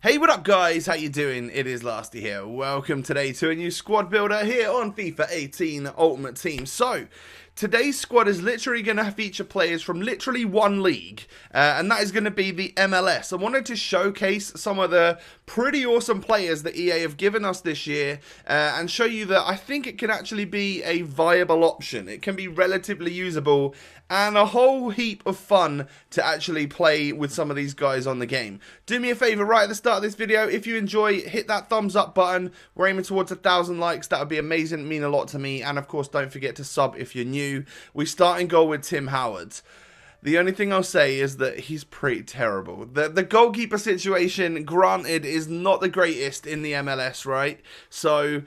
Hey, what up guys, how you doing? It is Lasty here. Welcome today to a new squad builder here on FIFA 18 Ultimate Team. So, today's squad is literally going to feature players from literally one league, and that is going to be the MLS. I wanted to showcase some of the pretty awesome players that EA have given us this year, and show you that I think it can actually be a viable option. It can be relatively usable, and a whole heap of fun to actually play with some of these guys on the game. Do me a favour right at the start of this video, if you enjoy, hit that thumbs up button. We're aiming towards 1,000 likes, that would be amazing, it'd mean a lot to me, and of course don't forget to sub if you're new. We start in goal with Tim Howard. The only thing I'll say is that he's pretty terrible. The goalkeeper situation, granted, is not the greatest in the MLS, right? So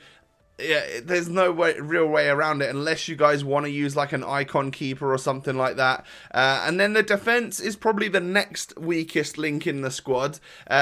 yeah, there's no real way around it unless you guys want to use like an icon keeper or something like that. And then the defense is probably the next weakest link in the squad.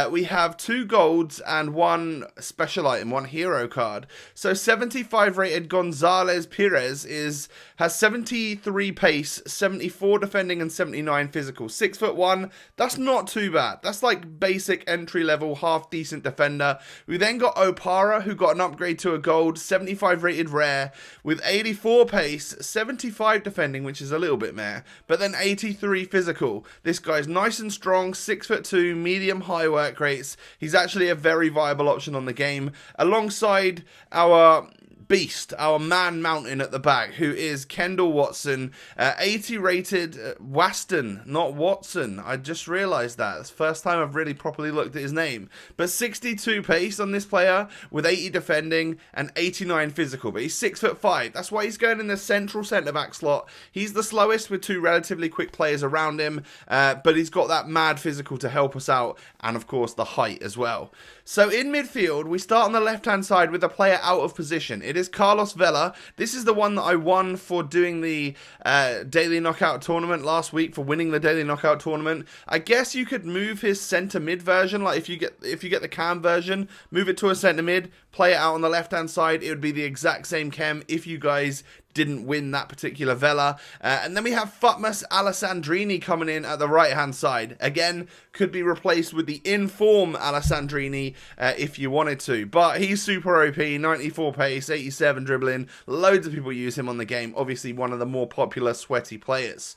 We have 2 golds and 1 special item, 1 hero card. So 75 rated Gonzalez Perez has 73 pace, 74 defending and 79 physical. 6'1", that's not too bad. That's like basic entry level, half decent defender. We then got Opara, who got an upgrade to a gold, 75 rated rare, with 84 pace, 75 defending, which is a little bit meh, but then 83 physical. This guy's nice and strong, 6'2", medium high work rates. He's actually a very viable option on the game, alongside our beast, our man mountain at the back, who is Kendall Watson, 80 rated Waston, not Watson. I just realised that. It's the first time I've really properly looked at his name. But 62 pace on this player, with 80 defending and 89 physical. But he's 6'5". That's why he's going in the central centre-back slot. He's the slowest with 2 relatively quick players around him, but he's got that mad physical to help us out, and of course the height as well. So in midfield, we start on the left-hand side with a player out of position. It is Carlos Vela. This is the one that I won for doing the Daily Knockout Tournament last week, for winning the Daily Knockout Tournament. I guess you could move his centre mid version, like if you get the cam version, move it to a centre mid, play it out on the left-hand side. It would be the exact same chem if you guys didn't win that particular Vela. And then we have FUTWIZ Alessandrini coming in at the right hand side. Again, could be replaced with the in-form Alessandrini if you wanted to, but he's super OP, 94 pace, 87 dribbling. Loads of people use him on the game, obviously one of the more popular sweaty players.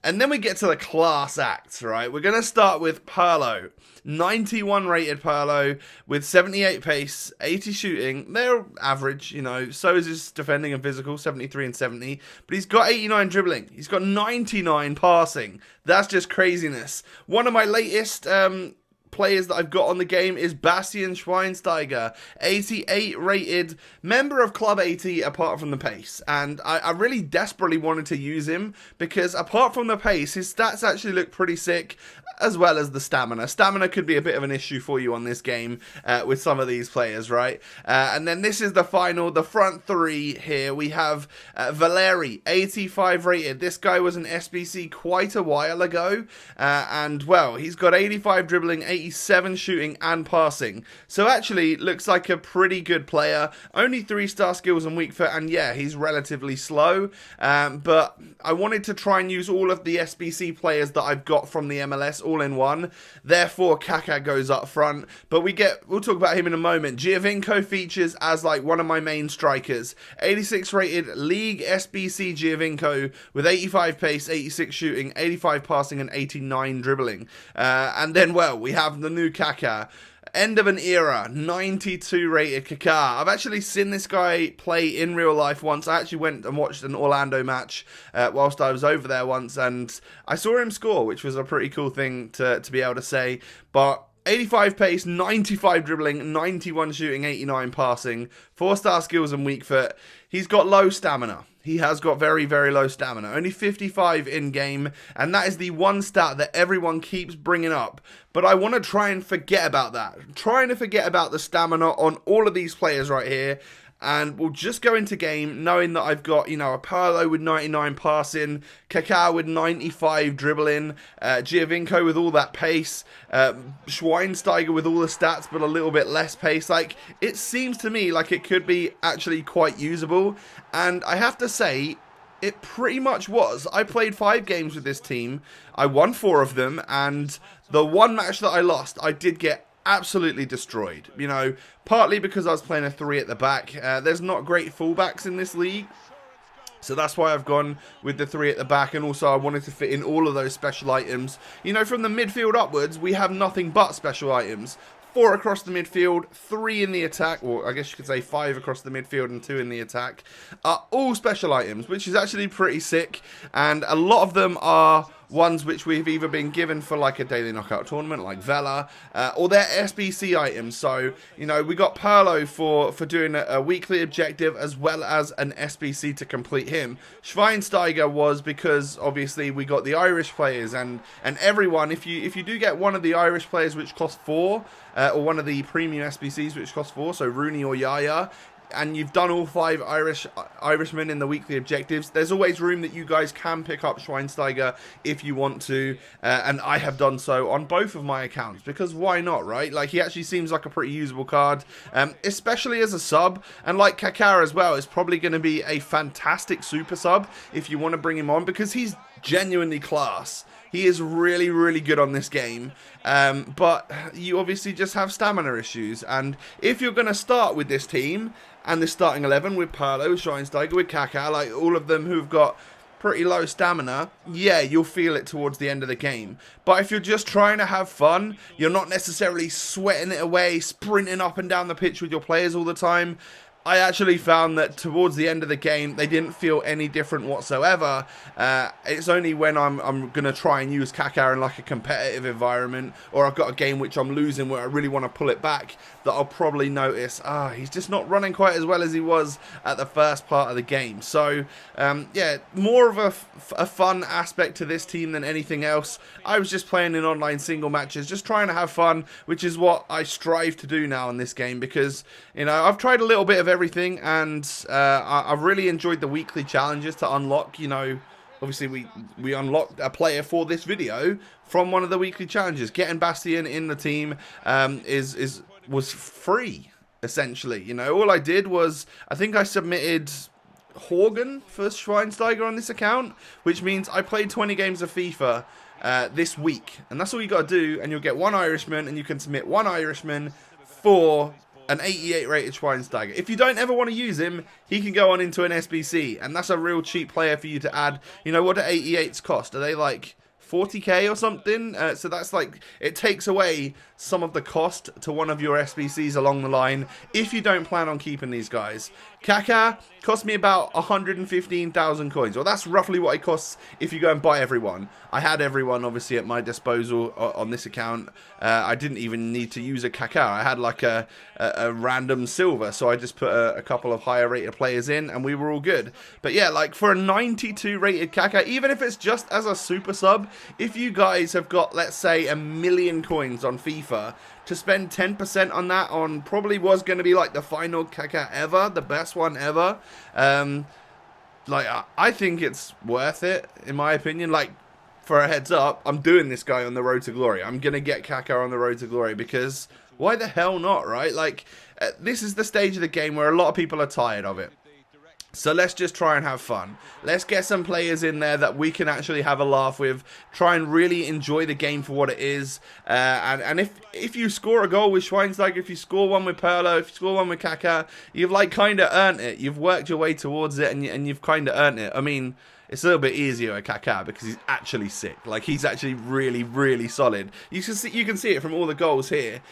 And then we get to the class acts, right? We're going to start with PIRLO. 91 rated PIRLO with 78 pace, 80 shooting. They're average, you know. So is his defending and physical, 73 and 70. But he's got 89 dribbling. He's got 99 passing. That's just craziness. One of my latest players that I've got on the game is Bastian Schweinsteiger, 88 rated, member of Club 80 apart from the pace, and I really desperately wanted to use him because apart from the pace, his stats actually look pretty sick, as well as the stamina. Stamina could be a bit of an issue for you on this game with some of these players, right? And then this is the front 3 here. We have Valeri, 85 rated. This guy was an SBC quite a while ago, and well, he's got 85 dribbling, 87 shooting and passing. So actually looks like a pretty good player. Only 3-star skills and weak foot, and yeah, he's relatively slow. But I wanted to try and use all of the SBC players that I've got from the MLS all in one. Therefore, Kaka goes up front. But we'll talk about him in a moment. GIOVINCO features as like one of my main strikers. 86 rated league SBC GIOVINCO with 85 pace, 86 shooting, 85 passing and 89 dribbling. And then, well, we have the new Kaka. End of an era, 92 rated Kaka. I've actually seen this guy play in real life once. I actually went and watched an Orlando match whilst I was over there once, and I saw him score, which was a pretty cool thing to be able to say. But 85 pace, 95 dribbling, 91 shooting, 89 passing, 4-star skills and weak foot. He's got low stamina. He has got very, very low stamina. Only 55 in-game, and that is the one stat that everyone keeps bringing up. But I want to try and forget about that. I'm trying to forget about the stamina on all of these players right here. And we'll just go into game knowing that I've got, you know, a PIRLO with 99 passing, Kaka with 95 dribbling, GIOVINCO with all that pace, Schweinsteiger with all the stats but a little bit less pace. Like, it seems to me like it could be actually quite usable. And I have to say, it pretty much was. I played 5 games with this team. I won 4 of them, and the one match that I lost, I did get absolutely destroyed. You know, partly because I was playing a 3 at the back. There's not great fullbacks in this league. So that's why I've gone with the 3 at the back, and also I wanted to fit in all of those special items. You know, from the midfield upwards, we have nothing but special items. 4 across the midfield, 3 in the attack, or I guess you could say 5 across the midfield and 2 in the attack, are all special items, which is actually pretty sick, and a lot of them are ones which we've either been given for like a daily knockout tournament like Vela, or they're SBC items. So, you know, we got PIRLO for doing a weekly objective as well as an SBC to complete him. Schweinsteiger was because obviously we got the Irish players, and everyone, if you do get one of the Irish players which cost 4, or one of the premium SBCs which cost 4, so Rooney or Yaya, and you've done all 5 Irishmen in the weekly objectives, there's always room that you guys can pick up Schweinsteiger if you want to, and I have done so on both of my accounts, because why not, right? Like, he actually seems like a pretty usable card, especially as a sub, and like Kaka as well, is probably going to be a fantastic super sub if you want to bring him on, because he's genuinely class. He is really, really good on this game, but you obviously just have stamina issues, and if you're going to start with this team, and the starting 11 with PIRLO, with Schweinsteiger, with Kaka, like all of them who've got pretty low stamina, yeah, you'll feel it towards the end of the game. But if you're just trying to have fun, you're not necessarily sweating it away, sprinting up and down the pitch with your players all the time, I actually found that towards the end of the game, they didn't feel any different whatsoever. It's only when I'm going to try and use Kaka in like a competitive environment, or I've got a game which I'm losing where I really want to pull it back, that I'll probably notice, he's just not running quite as well as he was at the first part of the game. So, yeah, more of a fun aspect to this team than anything else. I was just playing in online single matches, just trying to have fun, which is what I strive to do now in this game, because, you know, I've tried a little bit of everything, and I've really enjoyed the weekly challenges to unlock. You know, obviously we unlocked a player for this video from one of the weekly challenges. Getting Bastian in the team was free, essentially. You know, all I did was, I think I submitted Horgan for Schweinsteiger on this account, which means I played 20 games of FIFA this week, and that's all you got to do, and you'll get 1 Irishman, and you can submit 1 Irishman for an 88 rated Schweinsteiger. If you don't ever want to use him, he can go on into an SBC, and that's a real cheap player for you to add. You know, what do 88s cost? Are they like 40k or something? So that's like, it takes away some of the cost to one of your SBCs along the line if you don't plan on keeping these guys. Kaka cost me about 115,000 coins. Well, that's roughly what it costs if you go and buy everyone. I had everyone obviously at my disposal on this account. I didn't even need to use a Kaka. I had like a random silver, so I just put a couple of higher rated players in, and we were all good. But yeah, like for a 92 rated Kaka, even if it's just as a super sub, if you guys have got, let's say, 1,000,000 coins on FIFA, to spend 10% on that, on probably was going to be like the final Kaka ever, the best one ever, like, I think it's worth it, in my opinion. Like, for a heads up, I'm doing this guy on the road to glory. I'm going to get Kaka on the road to glory, because why the hell not, right? Like, this is the stage of the game where a lot of people are tired of it. So let's just try and have fun. Let's get some players in there that we can actually have a laugh with. Try and really enjoy the game for what it is. And if you score a goal with Schweinsteiger, if you score one with PIRLO, if you score one with Kaka, you've like kind of earned it. You've worked your way towards it, and you've kind of earned it. I mean, it's a little bit easier at Kaka because he's actually sick. Like, he's actually really, really solid. You can see it from all the goals here.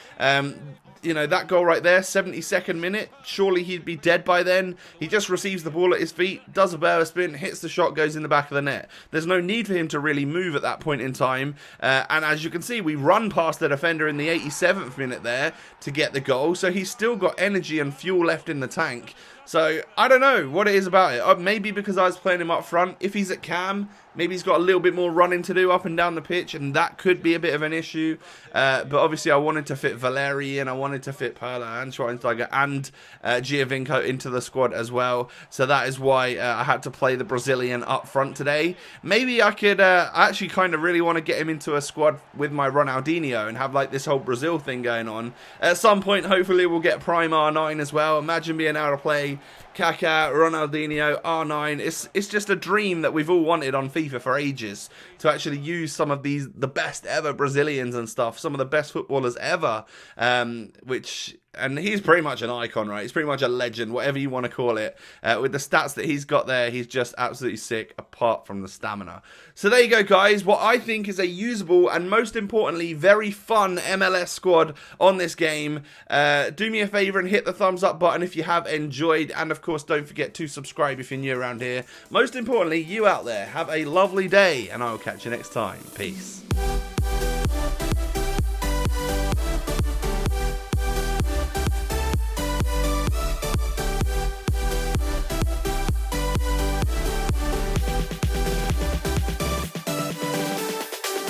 You know, that goal right there, 72nd minute, surely he'd be dead by then. He just receives the ball at his feet, does a barrel spin, hits the shot, goes in the back of the net. There's no need for him to really move at that point in time. And as you can see, we run past the defender in the 87th minute there to get the goal. So he's still got energy and fuel left in the tank. So, I don't know what it is about it. Maybe because I was playing him up front. If he's at cam, maybe he's got a little bit more running to do up and down the pitch, and that could be a bit of an issue. But obviously I wanted to fit VALERI, and I wanted to fit PIRLO and Schweinsteiger and GIOVINCO into the squad as well. So that is why I had to play the Brazilian up front today. Maybe I could, I actually kind of really want to get him into a squad with my Ronaldinho and have like this whole Brazil thing going on. At some point, hopefully we'll get Prime R9 as well. Imagine being able to play Kaka, Ronaldinho, R9. It's just a dream that we've all wanted on FIFA. FIFA for ages to actually use some of the best ever Brazilians and stuff, some of the best footballers ever, and he's pretty much an icon, right? He's pretty much a legend, whatever you want to call it. With the stats that he's got there, he's just absolutely sick, apart from the stamina. So there you go, guys. What I think is a usable and, most importantly, very fun MLS squad on this game. Do me a favor and hit the thumbs up button if you have enjoyed. And, of course, don't forget to subscribe if you're new around here. Most importantly, you out there, have a lovely day, and I will catch you next time. Peace.